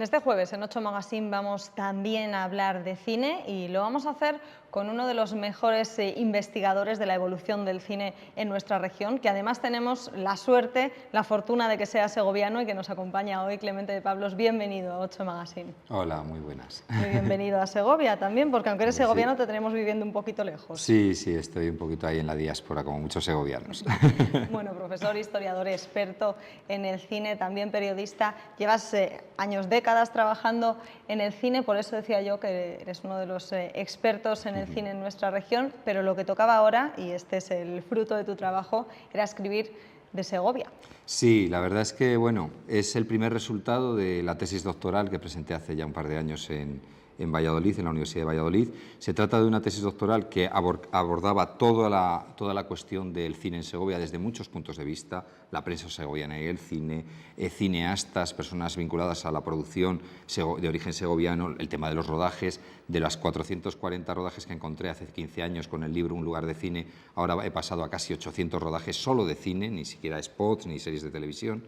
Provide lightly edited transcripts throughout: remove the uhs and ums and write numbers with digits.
Este jueves en 8 Magazine vamos también a hablar de cine y lo vamos a hacer con uno de los mejores investigadores de la evolución del cine en nuestra región, que además tenemos la suerte, la fortuna de que sea segoviano y que nos acompaña hoy. Clemente de Pablos, bienvenido a 8 Magazine. Hola, muy buenas. Muy bienvenido a Segovia también, porque aunque eres segoviano te tenemos viviendo un poquito lejos. Sí, estoy un poquito ahí en la diáspora, como muchos segovianos. Bueno, profesor, historiador, experto en el cine, también periodista, llevas años, décadas trabajando en el cine, por eso decía yo que eres uno de los expertos en el cine en nuestra región, pero lo que tocaba ahora, y este es el fruto de tu trabajo, era escribir de Segovia. Sí, la verdad es que, bueno, es el primer resultado de la tesis doctoral que presenté hace ya un par de años en Valladolid, en la Universidad de Valladolid. Se trata de una tesis doctoral que abordaba toda la cuestión del cine en Segovia desde muchos puntos de vista, la prensa segoviana y el cine, cineastas, personas vinculadas a la producción de origen segoviano, el tema de los rodajes. De las 440 rodajes que encontré hace 15 años con el libro Un lugar de cine, ahora he pasado a casi 800 rodajes solo de cine, ni siquiera spots ni series de televisión.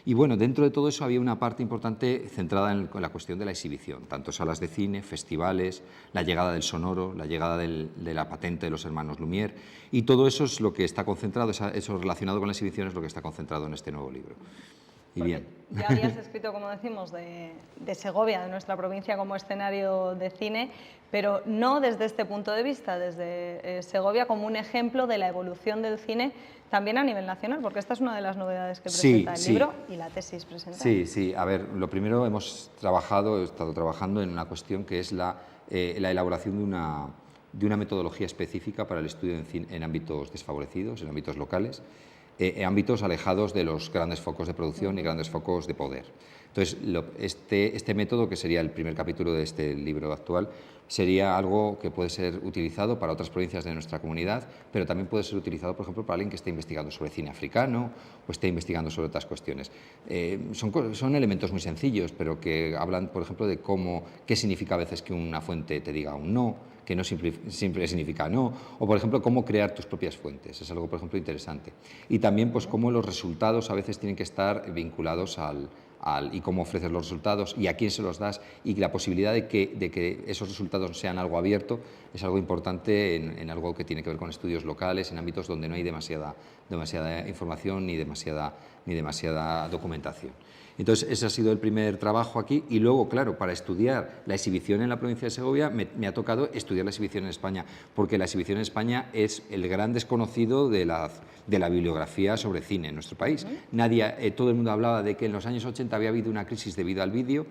Y bueno, dentro de todo eso había una parte importante centrada en la cuestión de la exhibición, tanto salas de cine, festivales, la llegada del sonoro, la llegada de la patente de los hermanos Lumière, y todo eso es lo que está concentrado, eso relacionado con la exhibición es lo que está concentrado en este nuevo libro. Y bien. Ya habías escrito, como decimos, de Segovia, de nuestra provincia, como escenario de cine, pero no desde este punto de vista, desde Segovia como un ejemplo de la evolución del cine también a nivel nacional, porque esta es una de las novedades que presenta el libro y la tesis presentada. Sí, a ver, lo primero he estado trabajando en una cuestión que es la elaboración de una metodología específica para el estudio en ámbitos desfavorecidos, en ámbitos locales, ámbitos alejados de los grandes focos de producción y grandes focos de poder. Entonces, este método, que sería el primer capítulo de este libro actual, sería algo que puede ser utilizado para otras provincias de nuestra comunidad, pero también puede ser utilizado, por ejemplo, para alguien que esté investigando sobre cine africano o esté investigando sobre otras cuestiones. Son elementos muy sencillos, pero que hablan, por ejemplo, de qué significa a veces que una fuente te diga un no, que no siempre significa no, o por ejemplo cómo crear tus propias fuentes, es algo por ejemplo interesante. Y también pues cómo los resultados a veces tienen que estar vinculados y cómo ofreces los resultados y a quién se los das, y la posibilidad de que esos resultados sean algo abierto es algo importante en algo que tiene que ver con estudios locales, en ámbitos donde no hay demasiada información ni demasiada documentación. Entonces, ese ha sido el primer trabajo aquí, y luego, claro, para estudiar la exhibición en la provincia de Segovia me ha tocado estudiar la exhibición en España, porque la exhibición en España es el gran desconocido de la bibliografía sobre cine en nuestro país. Todo el mundo hablaba de que en los años 80 había habido una crisis debido al vídeo,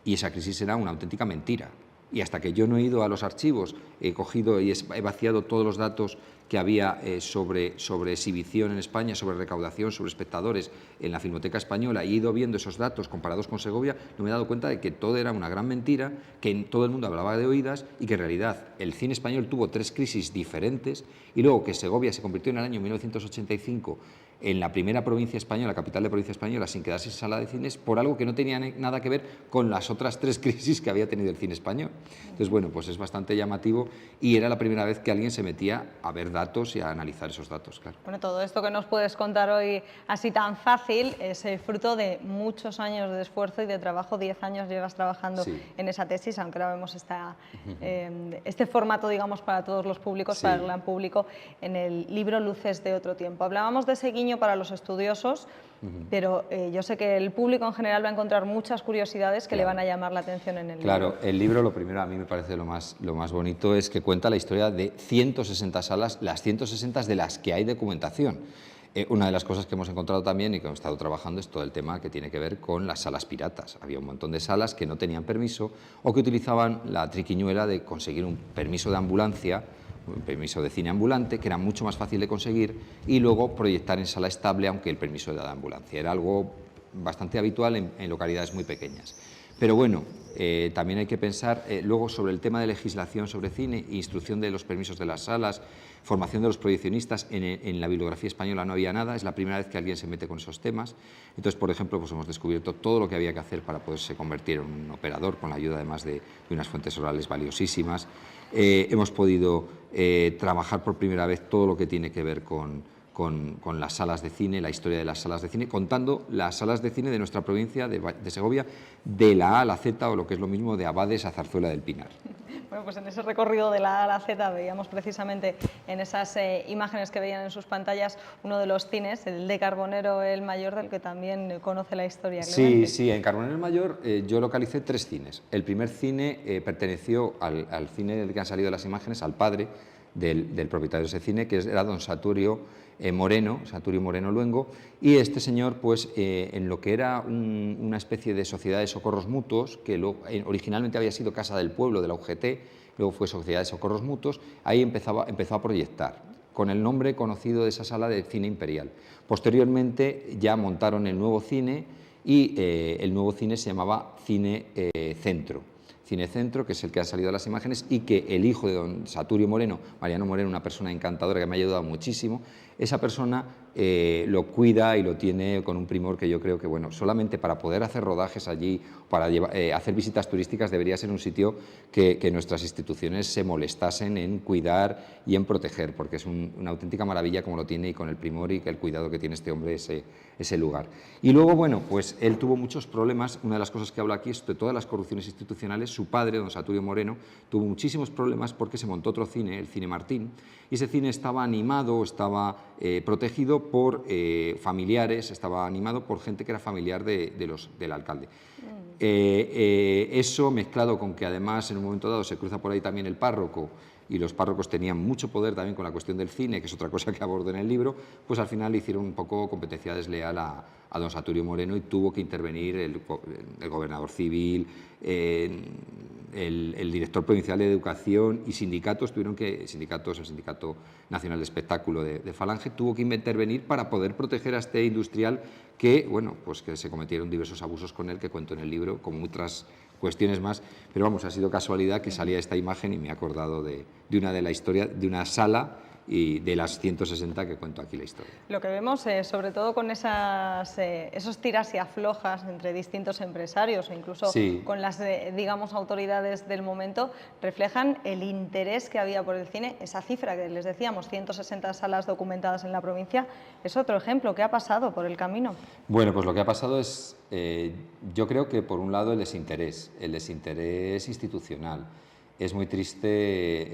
y esa crisis era una auténtica mentira. Y hasta que yo no he ido a los archivos, he cogido y he vaciado todos los datos que había sobre exhibición en España, sobre recaudación, sobre espectadores en la Filmoteca Española, y he ido viendo esos datos comparados con Segovia, no me he dado cuenta de que todo era una gran mentira, que todo el mundo hablaba de oídas, y que en realidad el cine español tuvo 3 crisis diferentes, y luego que Segovia se convirtió en el año 1985 en la primera provincia española, capital de provincia española, sin quedarse sin sala de cines, por algo que no tenía nada que ver con las otras 3 crisis que había tenido el cine español. Entonces, bueno, pues es bastante llamativo, y era la primera vez que alguien se metía a ver datos y a analizar esos datos, claro. Bueno, todo esto que nos puedes contar hoy así tan fácil es el fruto de muchos años de esfuerzo y de trabajo. 10 años llevas trabajando en esa tesis, aunque ahora vemos este formato, digamos, para todos los públicos, para el gran público, en el libro Luces de otro tiempo. Hablábamos de ese guiño para los estudiosos, pero yo sé que el público en general va a encontrar muchas curiosidades que le van a llamar la atención en el libro. Claro, el libro, lo primero, a mí me parece lo más bonito, es que cuenta la historia de 160 salas, las 160 de las que hay documentación. Una de las cosas que hemos encontrado también y que hemos estado trabajando es todo el tema que tiene que ver con las salas piratas. Había un montón de salas que no tenían permiso o que utilizaban la triquiñuela de conseguir un permiso de ambulancia, un permiso de cine ambulante, que era mucho más fácil de conseguir, y luego proyectar en sala estable aunque el permiso de la ambulancia. Era algo bastante habitual en localidades muy pequeñas. Pero bueno, también hay que pensar luego sobre el tema de legislación sobre cine, instrucción de los permisos de las salas, formación de los proyeccionistas. En la bibliografía española no había nada, es la primera vez que alguien se mete con esos temas. Entonces, por ejemplo, pues hemos descubierto todo lo que había que hacer para poderse convertir en un operador, con la ayuda además de unas fuentes orales valiosísimas. Hemos podido trabajar por primera vez todo lo que tiene que ver con con las salas de cine, la historia de las salas de cine, contando las salas de cine de nuestra provincia de Segovia, de la A a la Z, o lo que es lo mismo, de Abades a Zarzuela del Pinar. Bueno, pues en ese recorrido de la A a la Z veíamos precisamente en esas imágenes que veían en sus pantallas uno de los cines, el de Carbonero el Mayor, del que también conoce la historia. Sí, sí, en Carbonero el Mayor yo localicé 3 cines. El primer cine perteneció al cine del que han salido las imágenes, al padre del propietario de ese cine, que era don Saturio Moreno Luengo, y este señor, pues, en lo que era una especie de sociedad de socorros mutuos, que originalmente había sido Casa del Pueblo de la UGT, luego fue Sociedad de Socorros Mutuos, ahí empezó a proyectar, con el nombre conocido de esa sala de Cine Imperial. Posteriormente ya montaron el nuevo cine, y el nuevo cine se llamaba Cine Centro. Cine Centro, que es el que ha salido a las imágenes, y que el hijo de don Saturio Moreno, Mariano Moreno, una persona encantadora que me ha ayudado muchísimo, esa persona lo cuida y lo tiene con un primor que yo creo que, bueno, solamente para poder hacer rodajes allí, para hacer visitas turísticas, debería ser un sitio que nuestras instituciones se molestasen en cuidar y en proteger, porque es una auténtica maravilla como lo tiene, y con el primor y el cuidado que tiene este hombre ese lugar. Y luego, bueno, pues él tuvo muchos problemas. Una de las cosas que hablo aquí es de todas las corrupciones institucionales. Su padre, don Saturio Moreno, tuvo muchísimos problemas porque se montó otro cine, el Cine Martín, y ese cine estaba animado, estaba protegido por familiares, estaba animado por gente que era familiar del alcalde. Eso mezclado con que además en un momento dado se cruza por ahí también el párroco, y los párrocos tenían mucho poder también con la cuestión del cine, que es otra cosa que abordo en el libro, pues al final le hicieron un poco competencia desleal a don Saturio Moreno, y tuvo que intervenir el gobernador civil, el director provincial de Educación y sindicatos, el Sindicato Nacional de Espectáculo de Falange, tuvo que intervenir para poder proteger a este industrial que, bueno, pues que se cometieron diversos abusos con él, que cuento en el libro, como otras cuestiones más, pero vamos, ha sido casualidad que salía esta imagen y me he acordado de la historia de una sala y de las 160 que cuento aquí la historia. Lo que vemos, sobre todo con esos tiras y aflojas entre distintos empresarios, o incluso con las, digamos, autoridades del momento, reflejan el interés que había por el cine. Esa cifra que les decíamos, 160 salas documentadas en la provincia, es otro ejemplo. ¿Qué ha pasado por el camino? Bueno, pues lo que ha pasado es, yo creo que por un lado el desinterés institucional. Es muy triste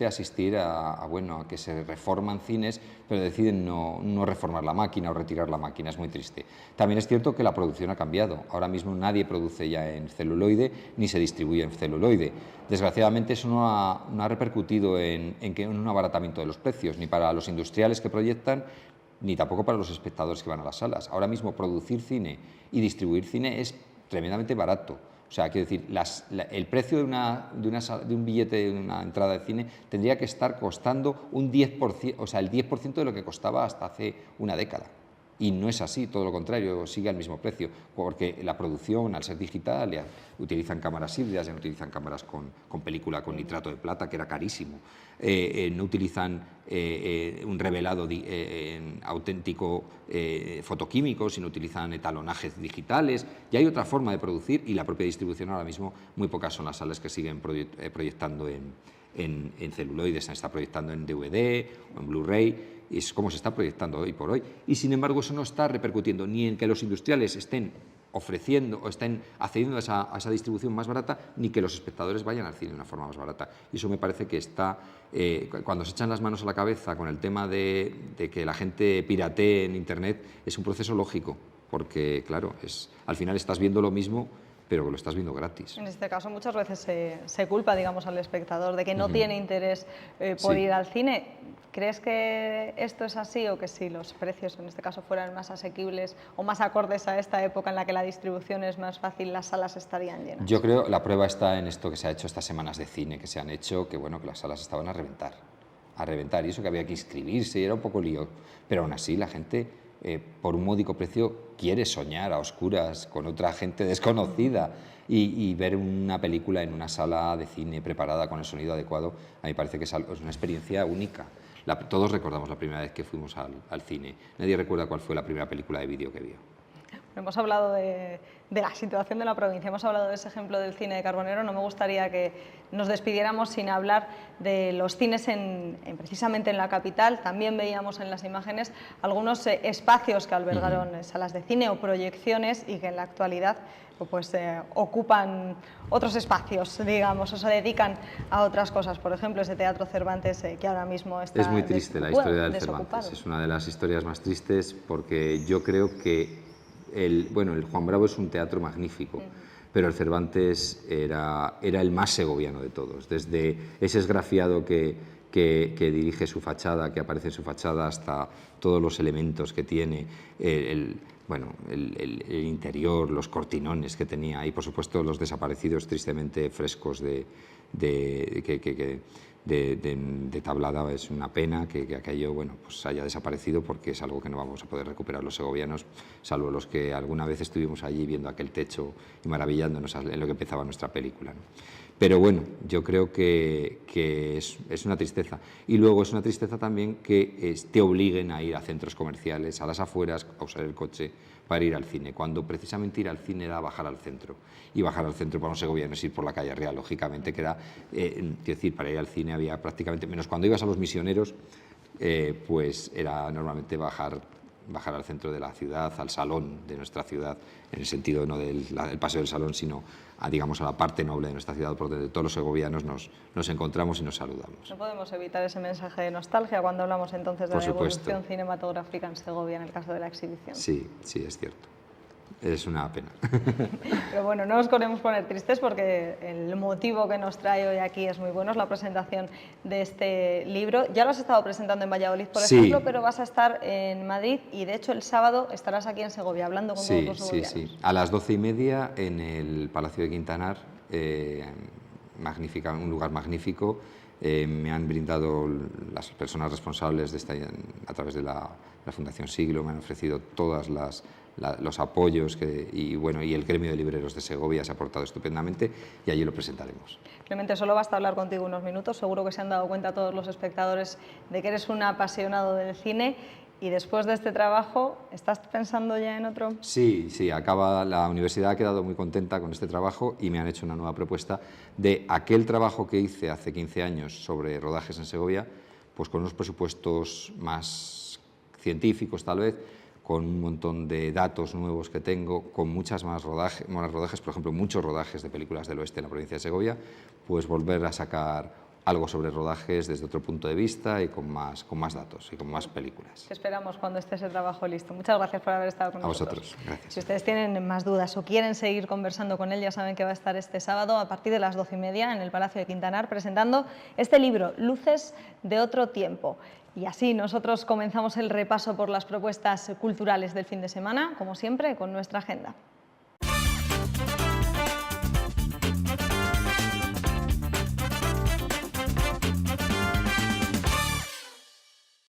asistir a que se reforman cines, pero deciden no reformar la máquina o retirar la máquina. Es muy triste. También es cierto que la producción ha cambiado. Ahora mismo nadie produce ya en celuloide ni se distribuye en celuloide. Desgraciadamente eso no ha repercutido en un abaratamiento de los precios, ni para los industriales que proyectan, ni tampoco para los espectadores que van a las salas. Ahora mismo producir cine y distribuir cine es tremendamente barato. O sea, quiero decir, el precio de un billete de una entrada de cine tendría que estar costando un 10%, o sea, el 10% de lo que costaba hasta hace una década. Y no es así, todo lo contrario, sigue al mismo precio, porque la producción, al ser digital, ya utilizan cámaras híbridas, ya no utilizan cámaras con película con nitrato de plata, que era carísimo, no utilizan un revelado auténtico fotoquímico, sino utilizan etalonajes digitales. Ya hay otra forma de producir, y la propia distribución ahora mismo, muy pocas son las salas que siguen proyectando en celuloides, se está proyectando en DVD o en Blu-ray. Es como se está proyectando hoy por hoy, y sin embargo eso no está repercutiendo ni en que los industriales estén ofreciendo o estén accediendo a esa distribución más barata, ni que los espectadores vayan al cine de una forma más barata. Y eso me parece que está, cuando se echan las manos a la cabeza con el tema de que la gente piratee en Internet, es un proceso lógico, porque claro, al final estás viendo lo mismo, pero que lo estás viendo gratis. En este caso muchas veces se culpa, digamos, al espectador de que no tiene interés por ir al cine. ¿Crees que esto es así, o que si los precios en este caso fueran más asequibles o más acordes a esta época en la que la distribución es más fácil, las salas estarían llenas? Yo creo, la prueba está en esto que se ha hecho, estas semanas de cine que se han hecho, que bueno, que las salas estaban a reventar, y eso que había que inscribirse, y era un poco lío, pero aún así la gente, por un módico precio, quiere soñar a oscuras con otra gente desconocida, y ver una película en una sala de cine preparada con el sonido adecuado, a mí me parece que es una experiencia única. Todos recordamos la primera vez que fuimos al cine. Nadie recuerda cuál fue la primera película de vídeo que vio. Hemos hablado de la situación de la provincia, hemos hablado de ese ejemplo del cine de Carbonero. No me gustaría que nos despidiéramos sin hablar de los cines precisamente en la capital. También veíamos en las imágenes algunos espacios que albergaron salas de cine o proyecciones y que en la actualidad pues ocupan otros espacios, digamos, o se dedican a otras cosas. Por ejemplo, ese Teatro Cervantes que ahora mismo está Es muy triste la historia del Cervantes, es una de las historias más tristes porque yo creo que el Juan Bravo es un teatro magnífico, pero el Cervantes era el más segoviano de todos, desde ese esgrafiado que dirige su fachada, que aparece en su fachada, hasta todos los elementos que tiene, el interior, los cortinones que tenía y, por supuesto, los desaparecidos tristemente frescos de Tablada. Es una pena que aquello pues haya desaparecido, porque es algo que no vamos a poder recuperar los segovianos, salvo los que alguna vez estuvimos allí viendo aquel techo y maravillándonos en lo que empezaba nuestra película, ¿no? Pero bueno, yo creo que es una tristeza. Y luego es una tristeza también que te obliguen a ir a centros comerciales, a las afueras, a usar el coche para ir al cine, cuando precisamente ir al cine era bajar al centro. Y bajar al centro para un segoviano es ir por la calle Real, lógicamente, que era, quiero decir, para ir al cine había prácticamente, menos cuando ibas a los Misioneros, pues era normalmente bajar al centro de la ciudad, al salón de nuestra ciudad, en el sentido no del paseo del Salón, sino digamos a la parte noble de nuestra ciudad, por donde todos los segovianos nos encontramos y nos saludamos. No podemos evitar ese mensaje de nostalgia cuando hablamos entonces de la evolución cinematográfica en Segovia, en el caso de la exhibición. Sí, sí, es cierto. Es una pena. Pero bueno, no nos queremos poner tristes porque el motivo que nos trae hoy aquí es muy bueno, es la presentación de este libro. Ya lo has estado presentando en Valladolid, por ejemplo, pero vas a estar en Madrid y de hecho el sábado estarás aquí en Segovia hablando con todos los segovianos. Sí. A las 12:30 en el Palacio de Quintanar, un lugar magnífico. Me han brindado las personas responsables de a través de la Fundación Siglo, me han ofrecido todas los apoyos y el gremio de libreros de Segovia se ha portado estupendamente y allí lo presentaremos. Clemente, solo basta hablar contigo unos minutos, seguro que se han dado cuenta todos los espectadores de que eres un apasionado del cine. Y después de este trabajo, ¿estás pensando ya en otro? Sí, la universidad ha quedado muy contenta con este trabajo y me han hecho una nueva propuesta de aquel trabajo que hice hace 15 años sobre rodajes en Segovia, pues con unos presupuestos más científicos tal vez, con un montón de datos nuevos que tengo, con más rodajes, por ejemplo, muchos rodajes de películas del oeste en la provincia de Segovia, pues volver a sacar algo sobre rodajes desde otro punto de vista y con más datos y con más películas. Te esperamos cuando esté ese trabajo listo. Muchas gracias por haber estado con nosotros. A vosotros, gracias. Si ustedes tienen más dudas o quieren seguir conversando con él, ya saben que va a estar este sábado a partir de las 12:30 en el Palacio de Quintanar presentando este libro, Luces de otro tiempo. Y así nosotros comenzamos el repaso por las propuestas culturales del fin de semana, como siempre, con nuestra agenda.